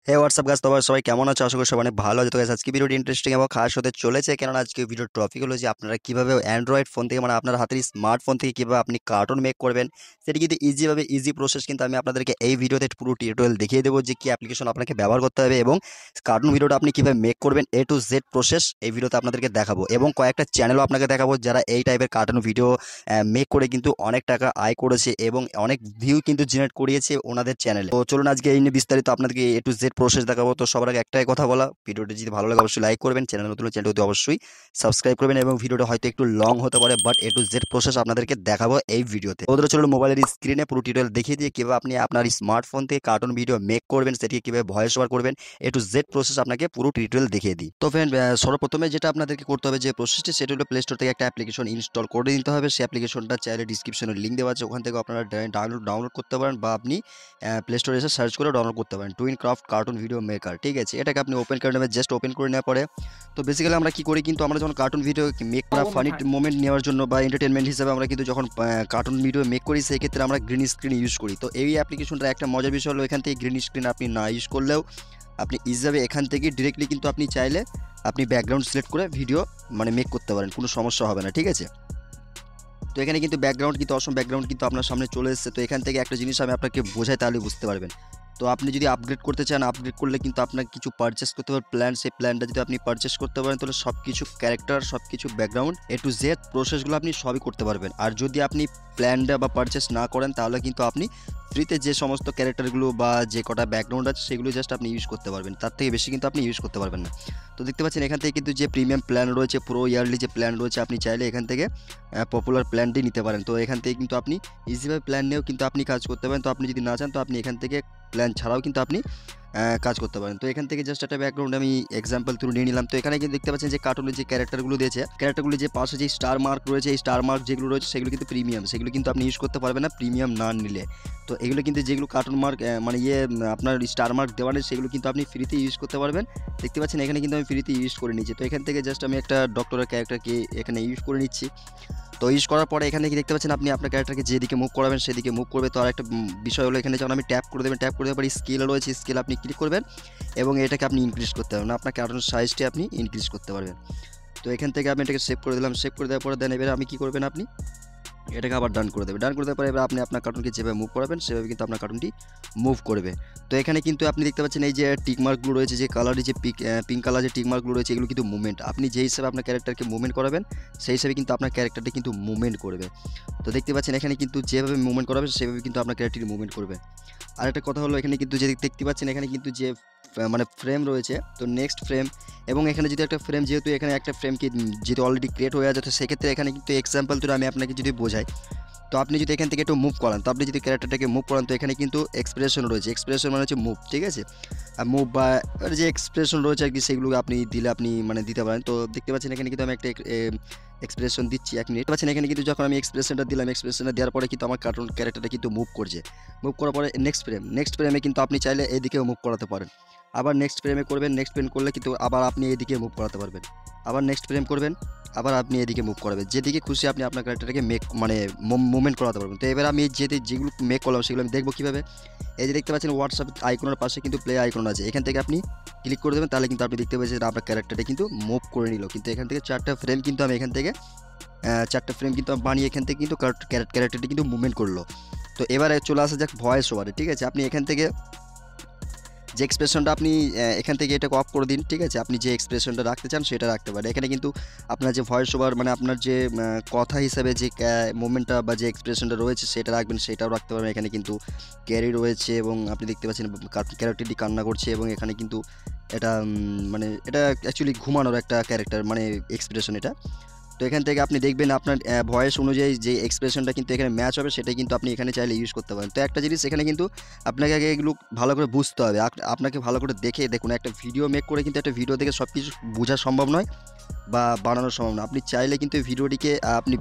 হে WhatsApp গাছ, তোমার সবাই কেমন আছো? আশা করি সবাই অনেক ভালো আছে। তো guys, আজকে ভিডিওটি ইন্টারেস্টিং এবং খাস হতে চলেছে, কেননা আজকে ভিডিওর টপিক হলো যে আপনারা কিভাবে অ্যান্ড্রয়েড ফোন থেকে, মানে আপনার হাতের স্মার্টফোন থেকে কিভাবে আপনি কার্টুন মেক করবেন। সেটি কিন্তু ইজি প্রসেস, কিন্তু আমি আপনাদেরকে এই ভিডিওতে পুরো টিউটোরিয়াল দেখিয়ে দেবো যে কি অ্যাপ্লিকেশন আপনাকে ব্যবহার করতে হবে এবং কার্টুন ভিডিওটা আপনি কিভাবে মেক করবেন। A to Z প্রসেস এই ভিডিওতে আপনাদেরকে দেখাবো এবং কয়েকটা চ্যানেলও আপনাকে দেখাবো যারা এই টাইপের কার্টুন ভিডিও মেক করে কিন্তু অনেক টাকা আয় করেছে এবং অনেক ভিউ কিন্তু জেনারেট করিয়েছে ওনাদের চ্যানেলে। তো চলুন আজকে এই নিয়ে বিস্তারিত আপনাদেরকে A to Z প্রসেস দেখাবো। তো সবার আগে একটাই কথা বলা, ভিডিওটি যদি ভালো লাগে অবশ্যই লাইক করবেন, চ্যানেল নতুন চ্যানেলটি অবশ্যই সাবস্ক্রাইব করবেন এবং ভিডিওটা হয়তো একটু লং হতে পারে, but A to Z process আপনাদেরকে দেখাবো এই ভিডিওতে। ওদের চলুন মোবাইলের স্ক্রিনে পুরো টিউটোরিয়াল দেখিয়ে দিয়ে কিভাবে আপনি আপনার স্মার্টফোন থেকে কার্টুন ভিডিও মেক করবেন, সেটিকে কিভাবে ভয়েস ওভার করবেন, A to Z প্রসেস আপনাকে পুরো টিউটোরিয়াল দেখিয়ে দিই। তো ফ্রেন্ড, সর্বপ্রথমে যেটা আপনাদেরকে করতে হবে, যে প্রসেসটি, সেটা হলো প্লে স্টোর থেকে একটা অ্যাপ্লিকেশন ইনস্টল করে নিতে হবে। সেই অ্যাপ্লিকেশনটা চাইলে ডিসক্রিপশনে লিঙ্ক দেওয়া আছে, ওখান থেকে আপনারা ডাউনলোড করতে পারেন, বা আপনি প্লে স্টোরে এসে সার্চ করে ডাউনলোড করতে পারেন twin craft cartoon video maker. ঠিক আছে, এটাকে আপনি ওপেন করে নেবেন। জাস্ট ওপেন করে নেওয়ার পরে, তো বেসিক্যালি আমরা কি করি, কিন্তু আমরা যখন কার্টুন ভিডিও মেক করা ফানি মোমেন্ট নেওয়ার জন্য বা এন্টারটেনমেন্ট হিসেবে আমরা কিন্তু যখন কার্টুন ভিডিও মেক করি, সেই ক্ষেত্রে আমরা গ্রিন স্ক্রিন ইউজ করি। তো এই অ্যাপ্লিকেশনটা একটা মজার বিষয় হলো, এখান থেকে গ্রিন স্ক্রিন আপনি না ইউজ করলেও আপনি ইজিভাবে এখান থেকে ডিরেক্টলি কিন্তু আপনি চাইলে আপনি ব্যাকগ্রাউন্ড সিলেক্ট করে ভিডিও মানে মেক করতে পারেন, কোনো সমস্যা হবে না। ঠিক আছে, তো এখানে কিন্তু অসম ব্যাকগ্রাউন্ড কিন্তু আপনার সামনে চলে এসেছে। তো এখান থেকে একটা জিনিস আমি আপনাকে বোঝাই, তাহলে বুঝতে পারবেন। তো আপনি যদি আপগ্রেড করতে চান, আপগ্রেড করলে কিন্তু আপনাকে কিছু পারচেস করতে পারেন প্ল্যান। সেই প্ল্যানটা যদি আপনি পারচেস করতে পারেন, তাহলে সব কিছু ক্যারেক্টার, সব কিছু ব্যাকগ্রাউন্ড A to Z প্রসেসগুলো আপনি সবই করতে পারবেন। আর যদি আপনি প্ল্যানটা বা পারচেস না করেন, তাহলে কিন্তু আপনি ফ্রিতে যে সমস্ত ক্যারেক্টারগুলো বা যে কটা ব্যাকগ্রাউন্ড আছে সেগুলো জাস্ট আপনি ইউজ করতে পারবেন, তার থেকে বেশি কিন্তু আপনি ইউজ করতে পারবেন না। তো দেখতে পাচ্ছেন এখান থেকে কিন্তু যে প্রিমিয়াম প্ল্যান রয়েছে, প্রো ইয়ারলি যে প্ল্যান রয়েছে, আপনি চাইলে এখান থেকে পপুলার প্ল্যানটি নিতে পারেন। তো এখান থেকে কিন্তু আপনি ইজিভাবে প্ল্যান নিয়েও কিন্তু আপনি কাজ করতে পারেন। তো আপনি যদি না চান, তো আপনি এখান থেকে প্ল্যান ছাড়াও কিন্তু আপনি কাজ করতে পারেন। তো এখান থেকে জাস্ট একটা ব্যাকগ্রাউন্ড আমি এক্সাম্পল থ্রু নিয়ে নিলাম। তো এখানে কিন্তু দেখতে পাচ্ছেন যে কার্টুনের যে ক্যারেক্টারগুলো দিয়েছে, ক্যারেক্টারগুলো যে পাশে যে স্টার মার্ক রয়েছে, এই স্টার মার্ক যেগুলো রয়েছে সেগুলো কিন্তু প্রিমিয়াম, সেগুলো কিন্তু আপনি ইউজ করতে পারবেন না প্রিমিয়াম না নিলে। তো এগুলো কিন্তু যেগুলো কার্টুন মার্ক মানে আপনার স্টার মার্ক দেওয়া নেই, সেগুলো কিন্তু আপনি ফ্রিতে ইউজ করতে পারবেন। দেখতে পাচ্ছেন এখানে কিন্তু আমি ফ্রিতে ইউজ করে নিচ্ছি। তো এখান থেকে জাস্ট আমি একটা ডক্টরের ক্যারেক্টারকে এখানে ইউজ করে নিচ্ছি। তো ইউজ করার পরে এখানে কি দেখতে পাচ্ছেন, আপনি আপনার ক্যারেক্টারকে যেদিকে মুভ করাবেন সেদিকে মুভ করবে। তো আর একটা বিষয় হলো, এখানে যখন আমি ট্যাপ করে দেবেন, ট্যাপ করে দেওয়ার পরে স্কেল রয়েছে, স্কেল আপনি ক্লিক করবেন এবং এটাকে আপনি ইনক্রিজ করতে পারবেন, আপনার ক্যারেক্টার সাইজটি আপনি ইনক্রিজ করতে পারবেন। তো এখান থেকে আমি এটাকে সেভ করে দিলাম। সেভ করে দেওয়ার পরে দেন এবারে আমি কি করবেন, আপনি এটাকে আবার ডান করে দেবে। ডান করে দেওয়ার পরে এবার আপনি আপনার কার্টুনকে যেভাবে মুভ করাবেন, সেভাবে কিন্তু আপনার কার্টুনটি মুভ করবে। তো এখানে কিন্তু আপনি দেখতে পাচ্ছেন এই যে টিক মার্কগুলো রয়েছে, যে কালারের যে পিঙ্ক কালার যে টিক মার্কগুলো রয়েছে, এগুলো কিন্তু মুভমেন্ট। আপনি যে হিসাবে আপনার ক্যারেক্টারকে মুভমেন্ট করাবেন, সেই হিসাবে কিন্তু আপনার ক্যারেক্টারটি কিন্তু মুভমেন্ট করবে। তো দেখতে পাচ্ছেন এখানে কিন্তু যেভাবে মুভমেন্ট করাবে, সেভাবে কিন্তু আপনার ক্যারেক্টারটি মুভমেন্ট করবে। আর একটা কথা হলো, এখানে কিন্তু যে দেখতে পাচ্ছেন এখানে কিন্তু যে মানে ফ্রেম রয়েছে, তো নেক্সট ফ্রেম এবং এখানে যদি একটা ফ্রেম, যেহেতু এখানে একটা ফ্রেম কি যেহেতু অলরেডি ক্রিয়েট হয়ে আছে, তো সেক্ষেত্রে এখানে কিন্তু এক্সাম্পল ধরে আমি আপনাকে যদি বোঝাই, তো আপনি যদি এখান থেকে একটু মুভ করান, তো আপনি যদি ক্যারেক্টারটাকে মুভ করান, তো এখানে কিন্তু এক্সপ্রেশন রয়েছে, এক্সপ্রেশন মানে হচ্ছে মুভ। ঠিক আছে, আর মুভ বা যে এক্সপ্রেশন রয়েছে আর কি, সেগুলো আপনি দিলে আপনি মানে দিতে পারেন। তো দেখতে পাচ্ছেন এখানে কিন্তু আমি একটা এক্সপ্রেশন দিচ্ছি, 1 মিনিট পাচ্ছেন। এখানে কিন্তু যখন আমি এক্সপ্রেশনটা দিলাম, এক্সপ্রেশনটা দেওয়ার পরে কিন্তু আমার কার্টুন ক্যারেক্টারটা কিন্তু মুভ করছে। মুভ করার পরে নেক্সট ফ্রেমে কিন্তু আপনি চাইলে এদিকেও মুভ করাতে পারেন। আবার নেক্সট ফ্রেমে করবেন, নেক্সট ফ্রেম করলে কিন্তু আবার আপনি এদিকে মুভ করাতে পারবেন। আবার নেক্সট ফ্রেম করবেন, আবার আপনি এদিকে মুভ করাবেন। যেদিকে খুশি আপনি আপনার ক্যারেক্টারটাকে মানে মুভমেন্ট করাতে পারবেন। তো এবার আমি যেগুলো মেক করলাম সেগুলো আমি দেখবো কীভাবে। এই যে দেখতে পাচ্ছেন হোয়াটসঅ্যাপ আইকনের পাশে কিন্তু প্লে আইকন আছে, এখান থেকে আপনি ক্লিক করে দেবেন, তাহলে কিন্তু আপনি দেখতে পাচ্ছেন আপনার ক্যারেক্টারটা কিন্তু মুভ করে নিল। কিন্তু এখান থেকে 4টা ফ্রেম কিন্তু আমি এখান থেকে 4টা ফ্রেম কিন্তু আমি বানিয়ে এখান থেকে কিন্তু ক্যারেক্টারটি কিন্তু মুভমেন্ট করলো। তো এবারে চলে আসা যাক ভয়েস ওভারে। ঠিক আছে, আপনি এখান থেকে যে এক্সপ্রেশনটা আপনি এখান থেকে এটাকে অফ করে দিন। ঠিক আছে, আপনি যে এক্সপ্রেশনটা রাখতে চান সেটা রাখতে পারেন। এখানে কিন্তু আপনার যে ভয়েস ওভার মানে আপনার যে কথা হিসাবে যে মুভমেন্টটা বা যে এক্সপ্রেশনটা রয়েছে সেটা রাখবেন, সেটাও রাখতে পারবেন। এখানে কিন্তু ক্যারি রয়েছে এবং আপনি দেখতে পাচ্ছেন ক্যারেক্টারটি কান্না করছে এবং এখানে কিন্তু এটা মানে এটা অ্যাকচুয়ালি ঘুমানোর একটা ক্যারেক্টার মানে এক্সপ্রেশন এটা। তো এখান থেকে আপনি দেখবেন আপনার ভয়েস অনুযায়ী যে এক্সপ্রেশনটা কিন্তু এখানে ম্যাচ হবে, সেটাই কিন্তু আপনি এখানে চাইলে ইউজ করতে পারেন। তো একটা জিনিস এখানে কিন্তু আপনাকে আগে এগুলো ভালো করে বুঝতে হবে, আপনাকে ভালো করে দেখে দেখুন। একটা ভিডিও মেক করে কিন্তু একটা ভিডিও দেখে সব কিছু বোঝা সম্ভব নয় বা বানানো সম্ভব না। আপনি চাইলে কিন্তু ভিডিওটিকে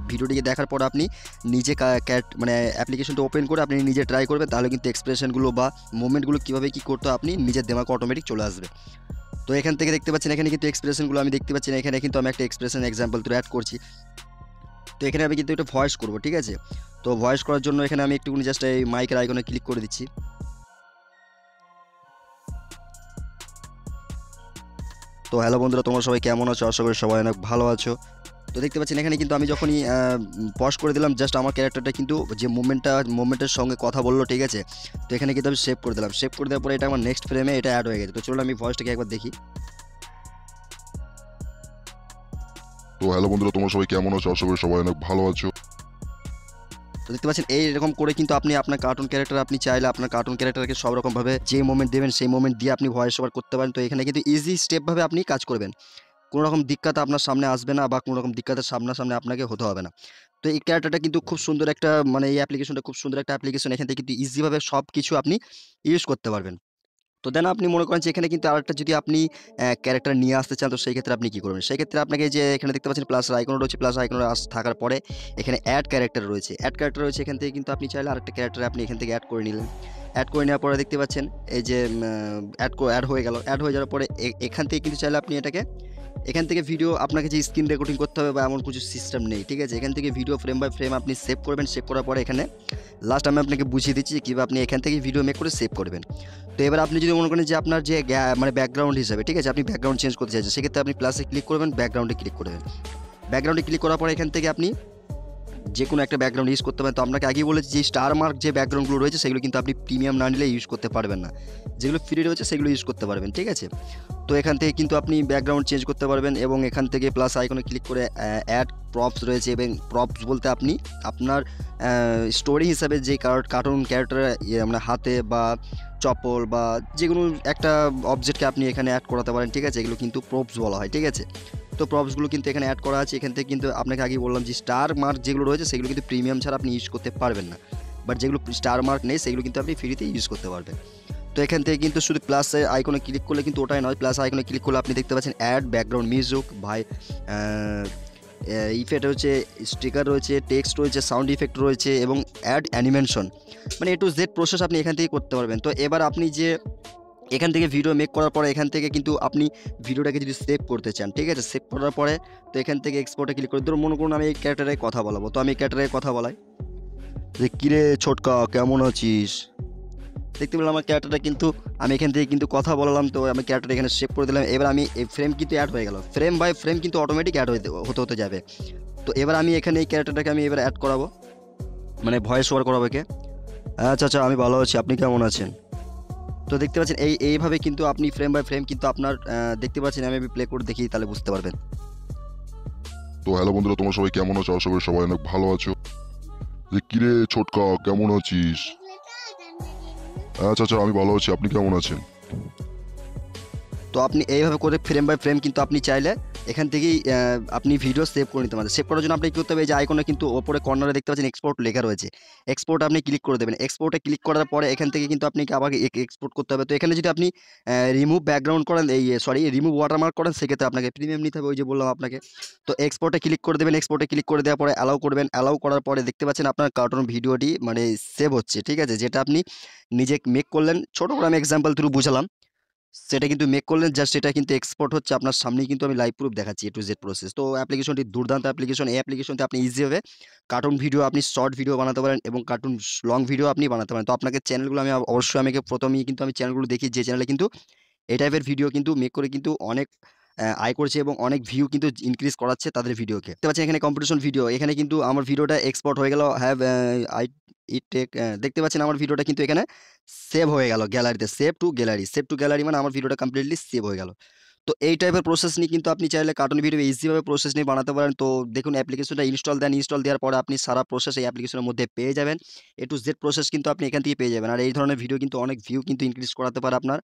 দেখার পর আপনি নিজে মানে অ্যাপ্লিকেশনটা ওপেন করে আপনি নিজে ট্রাই করবেন, তাহলে কিন্তু এক্সপ্রেশনগুলো বা মুভমেন্টগুলো কীভাবে কী করতে আপনি নিজের দেমাকে অটোমেটিক চলে আসবে। তো এখান থেকে দেখতে পাচ্ছেন এখানে কিন্তু এক্সপ্রেশনগুলো আমি দেখতে পাচ্ছি, এখানে কিন্তু আমি একটা এক্সপ্রেশন এক্সাম্পল তো অ্যাড করছি। তো এখানে আমি কিন্তু একটা ভয়েস করব। ঠিক আছে, তো ভয়েস করার জন্য এখানে আমি একটুখানি জাস্ট এই মাইকের আইকনে ক্লিক করে দিচ্ছি। তো হ্যালো বন্ধুরা, তোমরা সবাই কেমন আছো? আশা করি সবাই অনেক ভালো আছো। তো দেখতে পাচ্ছেন এখানে কিন্তু আমি যখনই পজ করে দিলাম, জাস্ট আমার ক্যারেক্টারটা কিন্তু যে মুভমেন্টের সঙ্গে কথা বললো, ঠিক আছে। তো এখানে কিন্তু আমি সেভ করে দিলাম, সেভ করে দেওয়ার পরে এটা আমার নেক্সট ফ্রেমে এটা অ্যাড হয়ে গেছে। তো চলুন আমি ভয়েসটাকে একবার দেখি। তো হ্যালো বন্ধুরা, তোমরা সবাই কেমন আছো? আশা করি সবাই অনেক ভালো আছো। তো দেখতে পাচ্ছেন এইরকম করে কিন্তু আপনি আপনার কার্টুন ক্যারেক্টার আপনি চাইলে আপনার কার্টুন ক্যারেক্টারকে সব রকমভাবে যে মোমেন্ট দেবেন সেই মোমেন্ট দিয়ে আপনি ভয়েস ওভার করতে পারেন। তো এখানে কিন্তু ইজি স্টেপভাবে আপনি কাজ করবেন, কোনো রকম দিক্কত আপনার সামনে আসবে না বা কোনো রকম দিক্কতের সামনাসামনি আপনাকে হতে হবে না। তো এই ক্যারেক্টারটা কিন্তু খুব সুন্দর একটা, মানে এই অ্যাপ্লিকেশনটা খুব সুন্দর একটা অ্যাপ্লিকেশন। এখান থেকে কিন্তু ইজিভাবে সব কিছু আপনি ইউজ করতে পারবেন। তো দেন আপনি মনে করেন যে এখানে কিন্তু আরেকটা যদি আপনি ক্যারেক্টার নিয়ে আসতে চান, তো সেই ক্ষেত্রে আপনি কী করবেন? সেই ক্ষেত্রে আপনাকে যে এখানে দেখতে পাচ্ছেন প্লাস আইকন রয়েছে, প্লাস আইকন থাকার পরে এখানে অ্যাড ক্যারেক্টার রয়েছে, অ্যাড ক্যারেক্টার রয়েছে। এখান থেকে কিন্তু আপনি চাইলে আরেকটা ক্যারেক্টার আপনি এখান থেকে অ্যাড করে নিলেন। অ্যাড করে নেওয়ার পরে দেখতে পাচ্ছেন এই যে অ্যাড হয়ে গেল। অ্যাড হয়ে যাওয়ার পরে এখান থেকে কিন্তু চাইলে আপনি এটাকে এখান থেকে ভিডিও আপনাকে যে স্ক্রিন রেকর্ডিং করতে হবে বা এমন কিছু সিস্টেম নেই, ঠিক আছে। এখান থেকে ভিডিও ফ্রেম বাই ফ্রেম আপনি সেভ করবেন। সেভ করার পরে এখানে লাস্ট আমি আপনাকে বুঝিয়ে দিচ্ছি যে কীভাবে আপনি এখান থেকে ভিডিও মেক করে সেভ করবেন। তো এবার আপনি যদি মনে করেন যে আপনার যে মানে ব্যাকগ্রাউন্ড হিসাবে, ঠিক আছে, আপনি ব্যাকগ্রাউন্ড চেঞ্জ করতে চাইছেন, সেক্ষেত্রে আপনি প্লাসে ক্লিক করবেন, ব্যাকগ্রাউন্ডে ক্লিক করবেন। ব্যাকগ্রাউন্ডে ক্লিক করার পরে এখান থেকে আপনি যে কোনো একটা ব্যাকগ্রাউন্ড ইউজ করতে পারেন। তো আপনাকে আগেই বলেছি যে স্টার মার্ক যে ব্যাকগ্রাউন্ডগুলো রয়েছে সেগুলো কিন্তু আপনি প্রিমিয়াম না নিলে ইউজ করতে পারবেন না। যেগুলো ফ্রি রয়েছে সেগুলো ইউজ করতে পারবেন, ঠিক আছে। তো এখান থেকে কিন্তু আপনি ব্যাকগ্রাউন্ড চেঞ্জ করতে পারবেন এবং এখান থেকে প্লাস আইকনে ক্লিক করে অ্যাড প্রপস রয়েছে, এবং প্রপস বলতে আপনি আপনার স্টোরি হিসাবে যে কার্টুন ক্যারেক্টার মানে হাতে বা চপ্পল বা যে কোনো একটা অবজেক্টকে আপনি এখানে অ্যাড করাতে পারেন, ঠিক আছে। এগুলো কিন্তু প্রপস বলা হয়, ঠিক আছে। তো প্রপসগুলো কিন্তু এখানে অ্যাড করা আছে। এখান থেকে কিন্তু আপনাকে আগেই বললাম যে স্টার মার্ক যেগুলো রয়েছে সেগুলো কিন্তু প্রিমিয়াম ছাড়া আপনি ইউজ করতে পারবেন না, বাট যেগুলো স্টার মার্ক নেই সেগুলো কিন্তু আপনি ফ্রিতে ইউজ করতে পারবেন। তো এখান থেকে কিন্তু শুধু প্লাসের আইকনে ক্লিক করলে কিন্তু ওটাই নয়, প্লাস আইকনে ক্লিক করলে আপনি দেখতে পাচ্ছেন অ্যাড ব্যাকগ্রাউন্ড মিউজিক ভাই, ইফেক্ট রয়েছে, স্টিকার রয়েছে, টেক্সট রয়েছে, সাউন্ড ইফেক্ট রয়েছে এবং অ্যাড অ্যানিমেশন, মানে এ টু জেড প্রসেস আপনি এখান থেকে করতে পারবেন। তো এবার আপনি যে এখান থেকে ভিডিও মেক করার পরে এখান থেকে কিন্তু আপনি ভিডিওটাকে যদি সেভ করতে চান, ঠিক আছে, সেভ করার পরে তো এখান থেকে এক্সপোর্টে ক্লিক করে ধরুন মনে করুন আমি এই ক্যারেক্টারের কথা বলাবো। তো আমি এই ক্যারেক্টারের কথা বলাই যে কিরে ছোটকা কেমন আছিস। দেখতে পেলাম আমার ক্যারেক্টারটা কিন্তু আমি এখান থেকে কিন্তু কথা বললাম। তো আমি ক্যারেক্টার এখানে সেভ করে দিলাম। এবার আমি এই ফ্রেম কিন্তু অ্যাড হয়ে গেল, ফ্রেম বাই ফ্রেম কিন্তু অটোমেটিক অ্যাড হতে হতে যাবে। তো এবার আমি এখানে এই ক্যারেক্টারটাকে আমি এবার অ্যাড করাবো, মানে ভয়েস ওভার করাবো একে। আচ্ছা আচ্ছা, আমি ভালো আছি, আপনি কেমন আছেন? তো দেখতে পাচ্ছেন এইভাবে কিন্তু আপনি ফ্রেম বাই ফ্রেম কিন্তু আপনার দেখতে পাচ্ছেন। আমি প্লে করে দেখি, তাহলে বুঝতে পারবেন। তো হ্যালো বন্ধুরা, তোমরা সবাই কেমন আছো? আশা করি সবাই অনেক ভালো আছো। যে কিরে ছোটকা কেমন আছিস? আচ্ছা আচ্ছা, আমি ভালো আছি, আপনি কেমন আছেন? তো আপনি এইভাবে করে ফ্রেম বাই ফ্রেম কিন্তু আপনি চাইলে এখান থেকেই আপনি ভিডিও সেভ করে নিতে পারেন। সেভ করার জন্য আপনি কী করতে হবে, এই যে আইকনে কিন্তু ওপরে কর্নারে দেখতে পাচ্ছেন এক্সপোর্ট লেখা রয়েছে, এক্সপোর্ট আপনি ক্লিক করে দেবেন। এক্সপোর্টে ক্লিক করার পরে এখান থেকে কিন্তু আপনি আবার এক্সপোর্ট করতে হবে। তো এখানে যদি আপনি রিমুভ ব্যাকগ্রাউন্ড করেন, এই সরি রিমুভ ওয়াটারমার্ক করেন, সেক্ষেত্রে আপনাকে প্রিমিয়াম নিতে হবে, ওই যে বললাম আপনাকে। তো এক্সপোর্টে ক্লিক করে দেবেন, এক্সপোর্টে ক্লিক করে দেওয়ার পরে অ্যালাউ করবেন। অ্যালাউ করার পরে দেখতে পাচ্ছেন আপনার কার্টুন ভিডিওটি মানে সেভ হচ্ছে, ঠিক আছে, যেটা আপনি নিজে মেক করলেন। ছোটো করে আমি এক্সাম্পল থ্রু বুঝালাম, সেটা কিন্তু মেক করলেন, জাস্ট এটা কিন্তু এক্সপোর্ট হচ্ছে আপনার সামনেই, কিন্তু আমি লাইভ প্রুফ দেখাচ্ছি এ টু জেড প্রসেস। তো অ্যাপ্লিকেশনটি দুর্দান্ত অ্যাপ্লিকেশন। এই অ্যাপ্লিকেশনতে আপনি ইজিভাবে কার্টুন ভিডিও, আপনি শর্ট ভিডিও বানাতে পারেন এবং কার্টুন লং ভিডিও আপনি বানাতে পারেন। তো আপনাকে চ্যানেলগুলো আমি অবশ্যই আমাকে প্রথমেই কিন্তু আমি চ্যানেলগুলো দেখি যে চ্যানেলে কিন্তু এই টাইপের ভিডিও কিন্তু মেক করে কিন্তু অনেক আয় করছে এবং অনেক ভিউ কিন্তু ইনক্রিজ করাচ্ছে তাদের ভিডিওকে। দেখতে পাচ্ছেন এখানে কম্পিটিশন ভিডিও, এখানে কিন্তু আমার ভিডিওটা এক্সপোর্ট হয়ে গেল। হ্যাভ আই ইট টেক, দেখতে পাচ্ছেন আমার ভিডিওটা কিন্তু এখানে সেভ হয়ে গেল গ্যালারিতে, save two gallery. Save two gallery মানে আমার ভিডিওটা কমপ্লিটলি সেভ হয়ে গেল। তো এই টাইপের প্রসেস নিয়ে কিন্তু আপনি চাইলে কার্টুন ভিডিও ইজিভাবে প্রসেস নিয়ে বানাতে পারেন। তো দেখুন অ্যাপ্লিকেশনটা ইনস্টল দেন, ইনস্টল দেওয়ার পরে আপনি সারা প্রসেস এই অ্যাপ্লিকেশনের মধ্যে পেয়ে যাবেন। এ টু জেড প্রসেস কিন্তু আপনি এখান থেকে পেয়ে যাবেন। আর এই ধরনের ভিডিও কিন্তু অনেক ভিউ কিন্তু ইনক্রিজ করাতে পারে আপনার।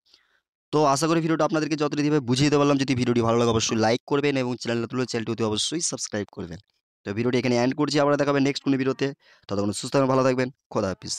তো আশা করি ভিডিওটা আপনাদেরকে যতটুকুভাবে বুঝিয়ে দিতে পারলাম। যদি ভিডিওটি ভালো লাগে অবশ্যই লাইক করবেন এবং চ্যানেলটি অবশ্যই সাবস্ক্রাইব করবেন। তো ভিডিওটি এখানে এন্ড করছি, আবার দেখাবেন নেক্সট কোনো ভিডিওতে। ততক্ষণ সুস্থ থাকবেন, ভালো থাকবেন, খোদা হাফেজ।